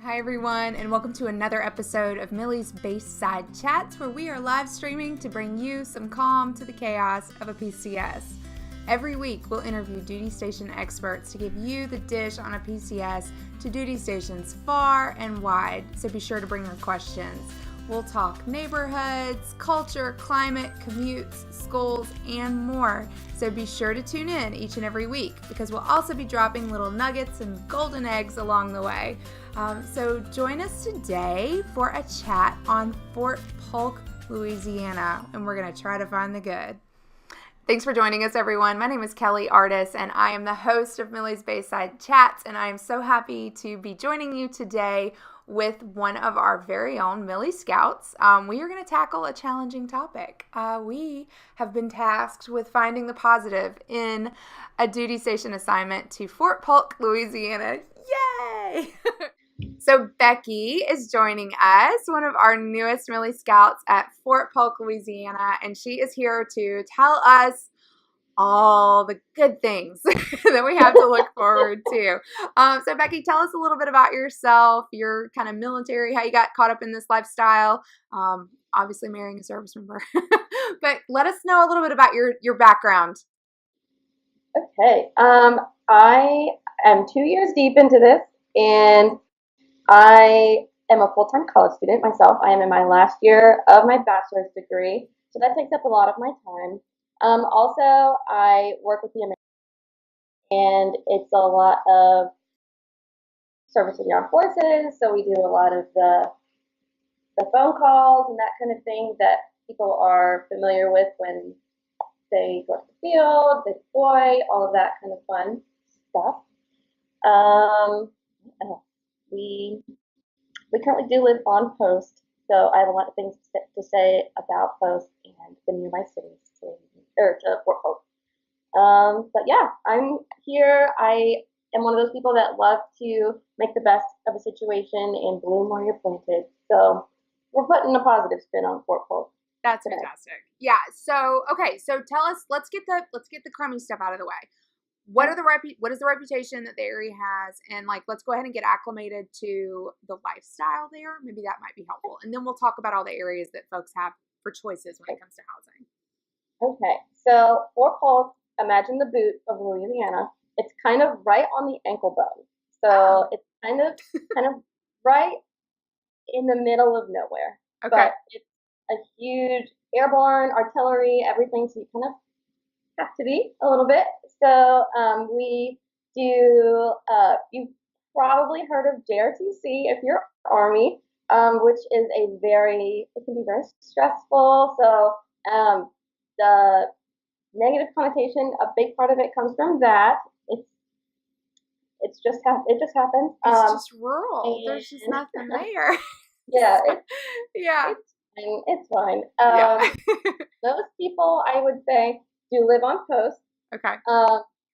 Hi everyone, and welcome to another episode of Millie's Bayside Chats, where we are live streaming to bring you some calm to the chaos of a PCS. Every week, we'll interview duty station experts to give you the dish on a PCS to duty stations far and wide, so be sure to bring your questions. We'll talk neighborhoods, culture, climate, commutes, schools, and more. So be sure to tune in each and every week because we'll also be dropping little nuggets and golden eggs along the way. So join us today for a chat on Fort Polk, Louisiana, and we're going to try to find the good. Thanks for joining us, everyone. My name is Kelly Artis, and I am the host of Millie's Bayside Chats, and I am so happy to be joining you today with one of our very own Millie Scouts. We are going to tackle a challenging topic. We have been tasked with finding the positive in a duty station assignment to Fort Polk, Louisiana. Yay! So Becky is joining us, one of our newest Millie Scouts at Fort Polk, Louisiana, and she is here to tell us all the good things that we have to look forward to. So Becky, tell us a little bit about yourself, your kind of military, how you got caught up in this lifestyle, obviously marrying a service member, but let us know a little bit about your background. Okay. I am 2 years deep into this, and I am a full-time college student myself. I am in my last year of my bachelor's degree, so that takes up a lot of my time. Also, I work with the American, and it's a lot of service in the armed forces, so we do a lot of the phone calls and that kind of thing that people are familiar with when they go to the field, they deploy, all of that kind of fun stuff. We currently do live on post, so I have a lot of things to say about post and the nearby cities to Fort Polk. But yeah, I'm here. I am one of those people that love to make the best of a situation and bloom where you're planted. So we're putting a positive spin on Fort Polk. That's fantastic. Yeah. So okay. So tell us. Let's get the crummy stuff out of the way. What is the reputation that the area has, and let's go ahead and get acclimated to the lifestyle there. Maybe that might be helpful, and then we'll talk about all the areas that folks have for choices when it comes to housing. Okay. So Fort Polk, imagine the boot of Louisiana. It's kind of right on the ankle bone. So it's kind of right in the middle of nowhere. Okay. But it's a huge airborne artillery, everything. So you kind of have to be a little bit. So we do. You've probably heard of Dare TC if you're Army, which is it can be very stressful. So the negative connotation, a big part of it comes from that. It just happens. It's just rural. There's just nothing there. Yeah. Yeah. It's fine. Yeah. Those people, I would say, do live on post. Okay.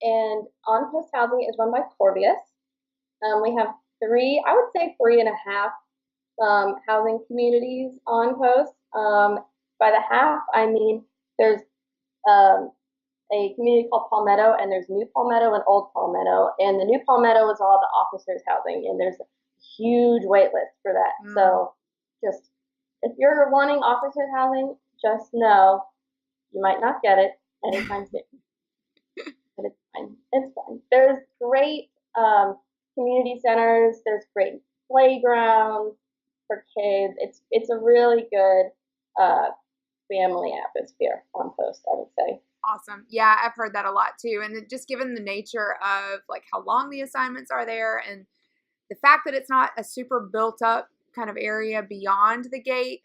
And on post housing is run by Corvius. We have I would say 3.5 housing communities on post. By the half, I mean there's a community called Palmetto, and there's New Palmetto and Old Palmetto. And the New Palmetto is all the officers housing, and there's a huge wait list for that. So just if you're wanting officers housing, just know you might not get it anytime soon. But it's fine. It's fine. There's great community centers. There's great playgrounds for kids. It's a really good family atmosphere on post, I would say. Awesome. Yeah, I've heard that a lot too. And just given the nature of how long the assignments are there and the fact that it's not a super built up kind of area beyond the gate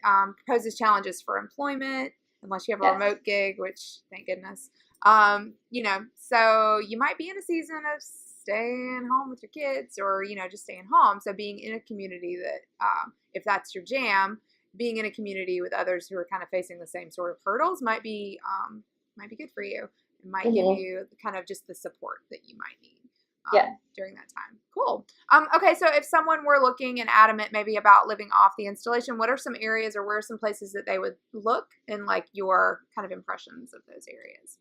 poses challenges for employment unless you have a remote gig, which thank goodness. So you might be in a season of staying home with your kids or, just staying home. So being in a community that, if that's your jam, being in a community with others who are kind of facing the same sort of hurdles might be good for you. It might give you kind of just the support that you might need during that time. Cool. Okay, so if someone were looking and adamant maybe about living off the installation, what are some areas or where are some places that they would look and your kind of impressions of those areas?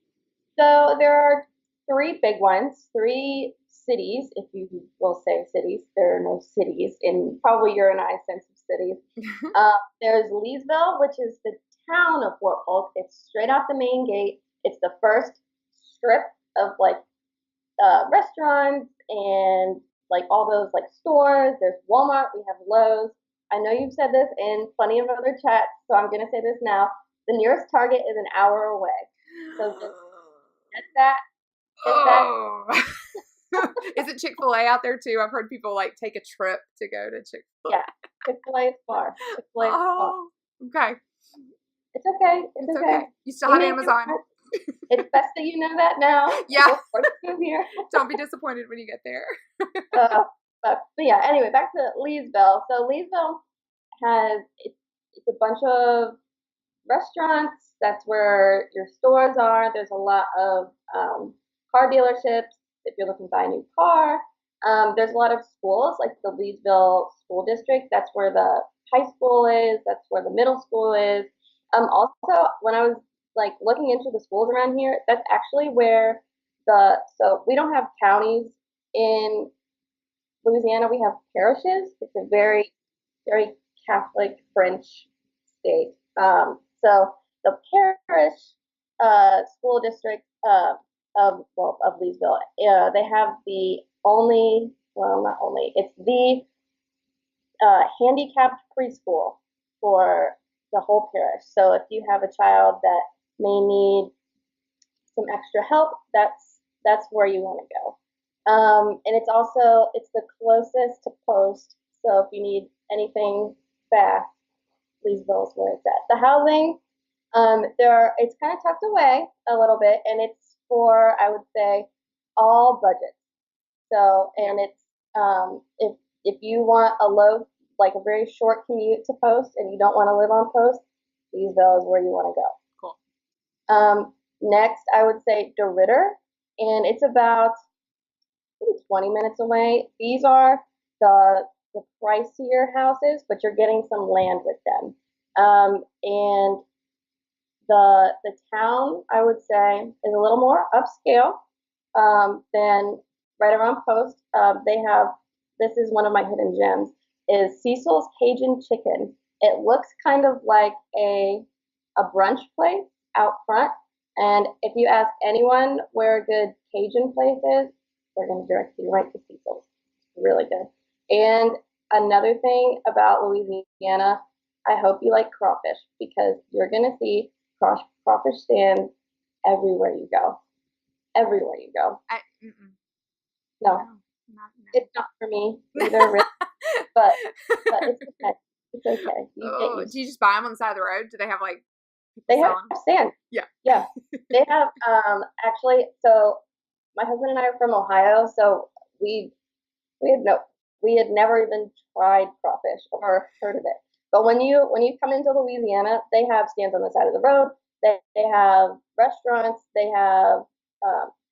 So there are 3 big ones, 3 cities, if you will say cities. There are no cities in probably your and I's sense of cities. There's Leesville, which is the town of Fort Polk. It's straight out the main gate. It's the first strip of like restaurants and like all those like stores. There's Walmart. We have Lowe's. I know you've said this in plenty of other chats, so I'm gonna say this now. The nearest Target is an hour away. So just get that. Oh. Is it Chick-fil-A out there too? I've heard people like take a trip to go to Chick-fil-A. Yeah, Chick-fil-A is far. Chick-fil-A is far. Okay. It's okay. It's okay. You still have Amazon. It's best that you know that now. Yeah. Here. Don't be disappointed when you get there. But yeah, anyway, back to Leesville. So Leesville has, it's a bunch of restaurants. That's where your stores are. There's a lot of car dealerships if you're looking to buy a new car. There's a lot of schools, like the Leesville School District. That's where the high school is. That's where the middle school is. Also, when I was like looking into the schools around here, that's actually where so we don't have counties in Louisiana. We have parishes. It's a very, very Catholic French state. So the parish school district of Leesville, they have the only, well, not only, it's the handicapped preschool for the whole parish. So if you have a child that may need some extra help, that's where you want to go. And it's the closest to Post. So if you need anything fast, Leesville is where it's at. The housing, it's kind of tucked away a little bit, and it's for, I would say, all budgets. So, and it's if you want like a very short commute to Post, and you don't want to live on Post, Leesville is where you want to go. Cool. Next, I would say DeRidder, and it's about 20 minutes away. These are the pricier houses, but you're getting some land with them. And the town, I would say, is a little more upscale than right around Post. This is one of my hidden gems, is Cecil's Cajun Chicken. It looks kind of like a brunch place out front. And if you ask anyone where a good Cajun place is, they're going to direct you right to Cecil's. It's really good. And another thing about Louisiana, I hope you like crawfish, because you're going to see crawfish stands everywhere you go. Everywhere you go. No, it's not for me either, really, but it's okay. It's okay. Do you just buy them on the side of the road? Do they have like they have sand? Yeah. They have actually. So my husband and I are from Ohio, so we had never even tried crawfish or heard of it. But when you come into Louisiana, they have stands on the side of the road. They have restaurants. They have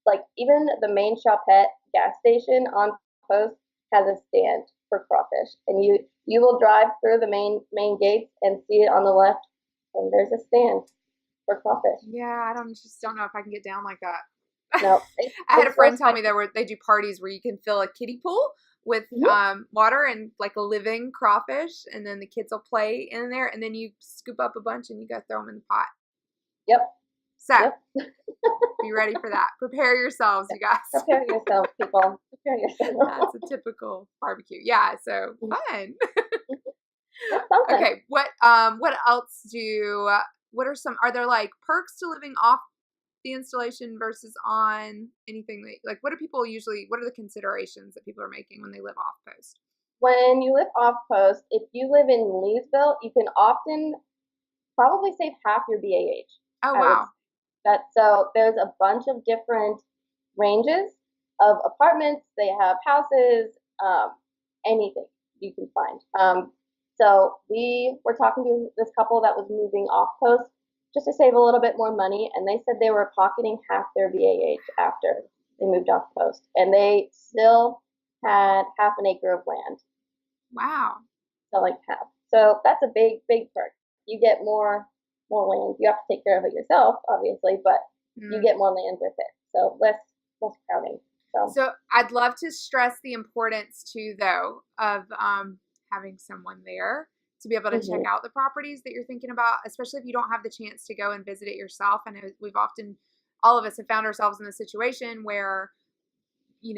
like even the main Chopette gas station on Post has a stand for crawfish, and you will drive through the main gates and see it on the left, and there's a stand for crawfish. Yeah, I just don't know if I can get down like that. No, I had a friend tell me they do parties where you can fill a kiddie pool with water and like a living crawfish, and then the kids will play in there, and then you scoop up a bunch and you go throw them in the pot. Yep. So, be ready for that. Prepare yourselves, you guys. Prepare yourselves, people. Prepare yourselves. That's a typical barbecue. Yeah, so fun. Okay, what else what are there like perks to living off the installation versus on anything like what are the considerations that people are making when they live off Post? When you live off Post, if you live in Leesville, you can often probably save half your BAH. Oh, wow. So there's a bunch of different ranges of apartments. They have houses, anything you can find. So we were talking to this couple that was moving off Post just to save a little bit more money, and they said they were pocketing half their BAH after they moved off Post, and they still had half an acre of land. Wow. So like half. So that's a big perk. You get more land. You have to take care of it yourself, obviously, but you get more land with it. So less crowding. So I'd love to stress the importance too, though, of having someone there to be able to check out the properties that you're thinking about, especially if you don't have the chance to go and visit it yourself. I know all of us have found ourselves in the situation where, you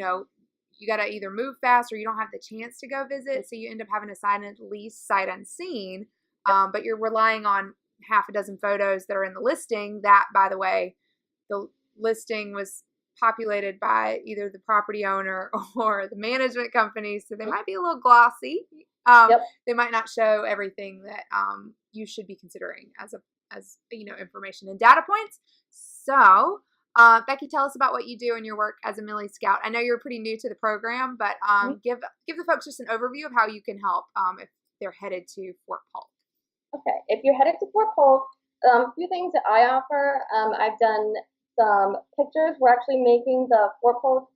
got to either move fast or you don't have the chance to go visit. So you end up having to sign a lease sight unseen, but you're relying on half a dozen photos that are in the listing. That, by the way, the listing was populated by either the property owner or the management company, so they might be a little glossy. They might not show everything that you should be considering as information and data points. So, Becky, tell us about what you do in your work as a Millie Scout. I know you're pretty new to the program, but give the folks just an overview of how you can help if they're headed to Fort Polk. Okay, if you're headed to Fort Polk, a few things that I offer. I've done some pictures. We're actually making the Fort Polk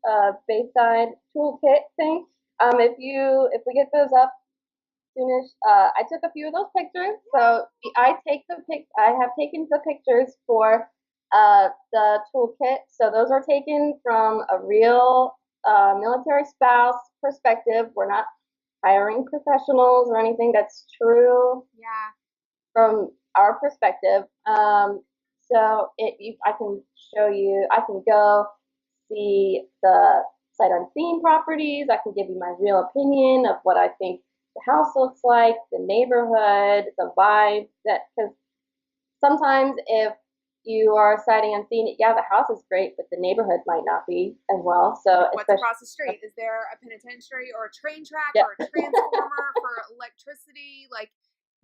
Bayside toolkit thing. If we get those up soonish, I took a few of those pictures. So I have taken the pictures for the toolkit. So those are taken from a real military spouse perspective. We're not hiring professionals or anything. That's true. Yeah. From our perspective. I can show you, I can go see the sight unseen properties. I can give you my real opinion of what I think the house looks like, the neighborhood, the vibe. Because sometimes if you are sighting unseen, yeah, the house is great, but the neighborhood might not be as well. So what's across the street? Is there a penitentiary or a train track or a transformer for electricity? Like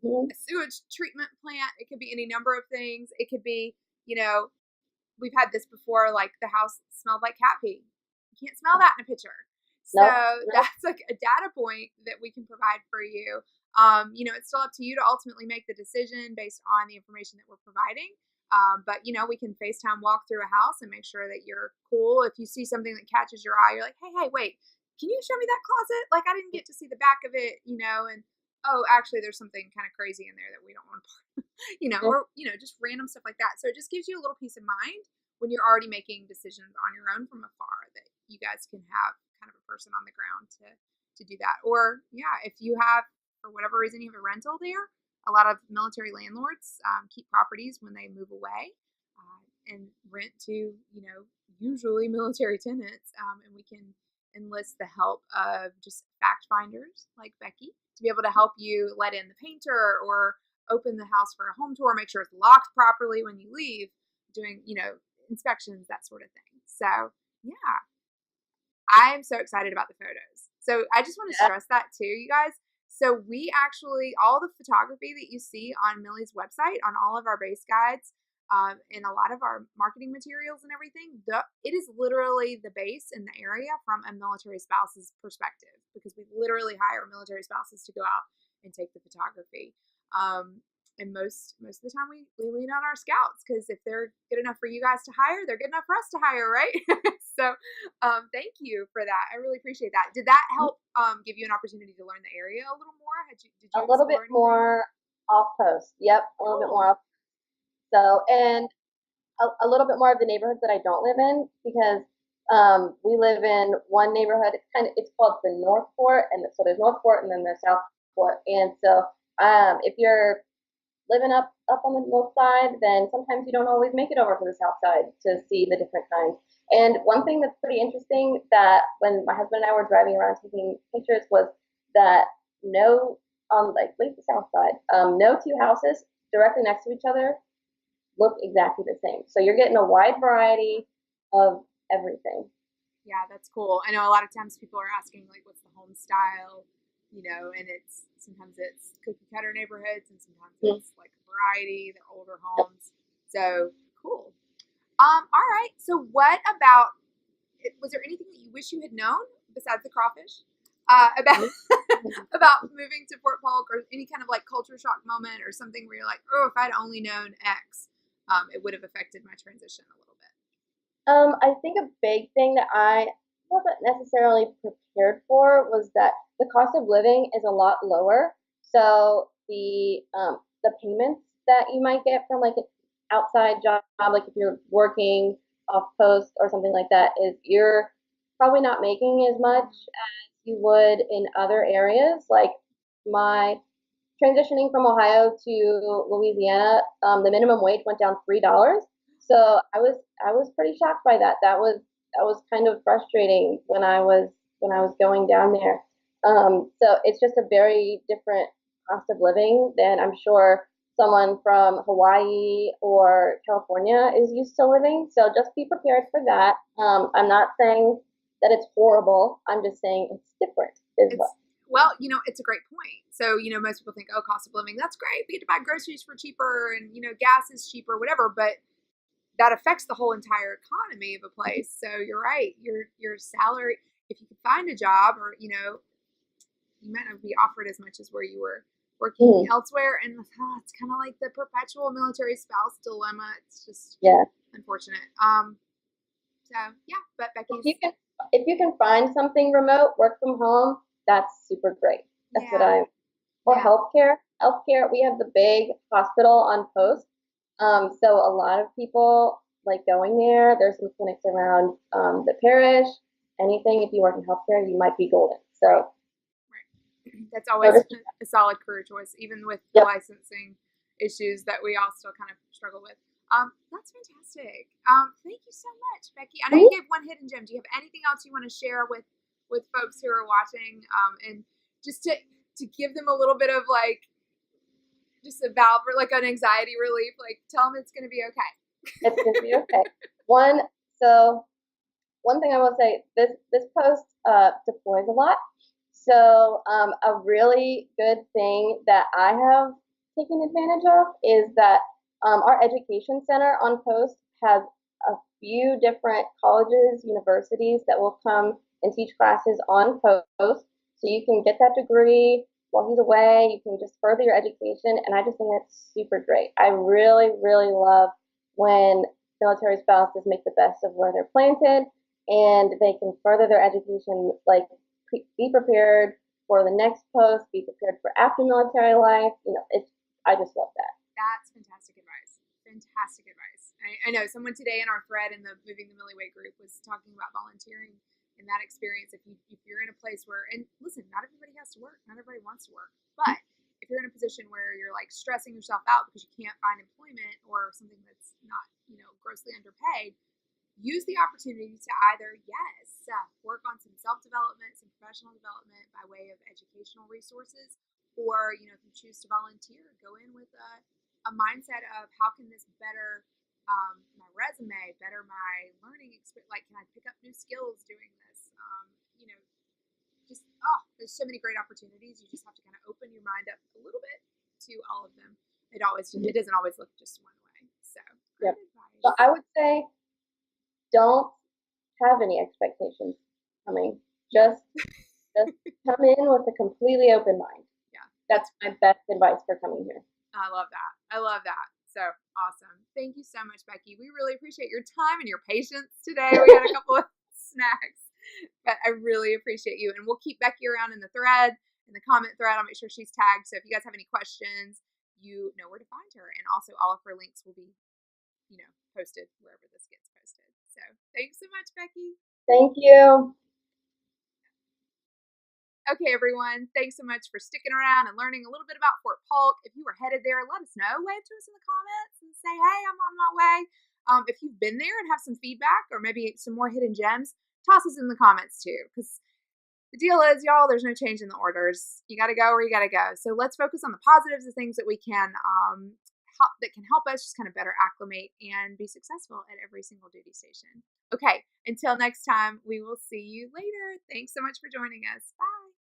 a sewage treatment plant. It could be any number of things. It could be, we've had this before, like the house smelled like cat pee. You can't smell that in a picture. So that's like a data point that we can provide for you. It's still up to you to ultimately make the decision based on the information that we're providing. But we can FaceTime walk through a house and make sure that you're cool. If you see something that catches your eye, you're like, hey, wait, can you show me that closet? Like, I didn't get to see the back of it, and oh, actually, there's something kind of crazy in there that we don't want to, or, just random stuff like that. So it just gives you a little peace of mind when you're already making decisions on your own from afar that you guys can have kind of a person on the ground to do that. Or, if you have, for whatever reason, you have a rental there, a lot of military landlords keep properties when they move away and rent to, usually military tenants. And we can enlist the help of just fact finders like Becky to be able to help you let in the painter or open the house for a home tour, make sure it's locked properly when you leave, doing, inspections, that sort of thing. So, yeah, I'm so excited about the photos. So I just want to stress that too, you guys. So we actually, all the photography that you see on Millie's website, on all of our base guides, and a lot of our marketing materials and everything, it is literally the base in the area from a military spouse's perspective, because we literally hire military spouses to go out and take the photography. And most of the time we lean on our scouts, because if they're good enough for you guys to hire, they're good enough for us to hire, right? So thank you for that. I really appreciate that. Did that help give you an opportunity to learn the area a little more? Did you a little bit more off post? Yep, a little bit more off. So, and a little bit more of the neighborhoods that I don't live in, because we live in one neighborhood. It's called the North Fort, and so there's North Fort and then there's South Fort. And so if you're living up on the north side, then sometimes you don't always make it over to the south side to see the different kinds. And one thing that's pretty interesting, that when my husband and I were driving around taking pictures, was that on at least the south side, no two houses directly next to each other look exactly the same. So you're getting a wide variety of everything. Yeah, that's cool. I know a lot of times people are asking, like, what's the home style, and sometimes it's cookie cutter neighborhoods, and sometimes it's like a variety, they're older homes. So cool. All right. So what about, was there anything that you wish you had known besides the crawfish about moving to Fort Polk, or any kind of like culture shock moment or something where you're like, oh, if I'd only known X, it would have affected my transition a little bit? I think a big thing that I wasn't necessarily prepared for was that the cost of living is a lot lower. So the payments that you might get from like an outside job, like if you're working off post or something like that, is you're probably not making as much as you would in other areas. Like my transitioning from Ohio to Louisiana, the minimum wage went down $3. So I was pretty shocked by that. That was kind of frustrating when I was going down there. So it's just a very different cost of living than I'm sure someone from Hawaii or California is used to living. So just be prepared for that. I'm not saying that it's horrible. I'm just saying it's different. Well, it's a great point. So, most people think, oh, cost of living, that's great. We get to buy groceries for cheaper and, gas is cheaper, whatever. But that affects the whole entire economy of a place. So you're right. Your salary, if you could find a job or, you might not be offered as much as where you were working elsewhere. And it's kind of like the perpetual military spouse dilemma. It's just unfortunate. So yeah, but Becky, if you can find something remote, work from home, that's super great. That's or healthcare. Healthcare, we have the big hospital on Post. So a lot of people like going there. There's some clinics around the parish. Anything, if you work in healthcare, you might be golden. So that's always a solid career choice, even with the licensing issues that we all still kind of struggle with. That's fantastic. Thank you so much, Becky. I know you gave one hidden gem. Do you have anything else you want to share with folks who are watching, and just to give them a little bit of just a valve or an anxiety relief? Tell them it's going to be okay. It's going to be okay. One thing I will say, this post deploys a lot. So a really good thing that I have taken advantage of is that our education center on Post has a few different colleges, universities that will come and teach classes on Post. So you can get that degree while he's away. You can just further your education. And I just think that's super great. I really, really love when military spouses make the best of where they're planted and they can further their education, be prepared for the next post, be prepared for after military life. I just love that. That's fantastic advice. Fantastic advice. I know someone today in our thread in the Moving the Millie Way group was talking about volunteering and that experience. If you're in a place where, and listen, not everybody has to work, not everybody wants to work, but if you're in a position where you're stressing yourself out because you can't find employment or something that's not, grossly underpaid, use the opportunity to either, work on some self-development, some professional development by way of educational resources, or, if you choose to volunteer, go in with a mindset of how can this better my resume, better my learning experience, can I pick up new skills doing this? There's so many great opportunities. You just have to kind of open your mind up a little bit to all of them. It doesn't always look just one way. So, So I would say, don't have any expectations coming. Just come in with a completely open mind. Yeah. That's my best advice for coming here. I love that. So awesome. Thank you so much, Becky. We really appreciate your time and your patience today. We had a couple of snacks, but I really appreciate you. And we'll keep Becky around in the thread, in the comment thread. I'll make sure she's tagged. So if you guys have any questions, you know where to find her. And also all of her links will be, posted wherever this gets posted. So thanks so much, Becky. Thank you. Okay, everyone. Thanks so much for sticking around and learning a little bit about Fort Polk. If you were headed there, let us know. Wave to us in the comments and say, hey, I'm on my way. If you've been there and have some feedback or maybe some more hidden gems, toss us in the comments too. Because the deal is, y'all, there's no change in the orders. You got to go where you got to go. So let's focus on the positives, the things that we can that can help us just kind of better acclimate and be successful at every single duty station. Okay, until next time, we will see you later. Thanks so much for joining us. Bye.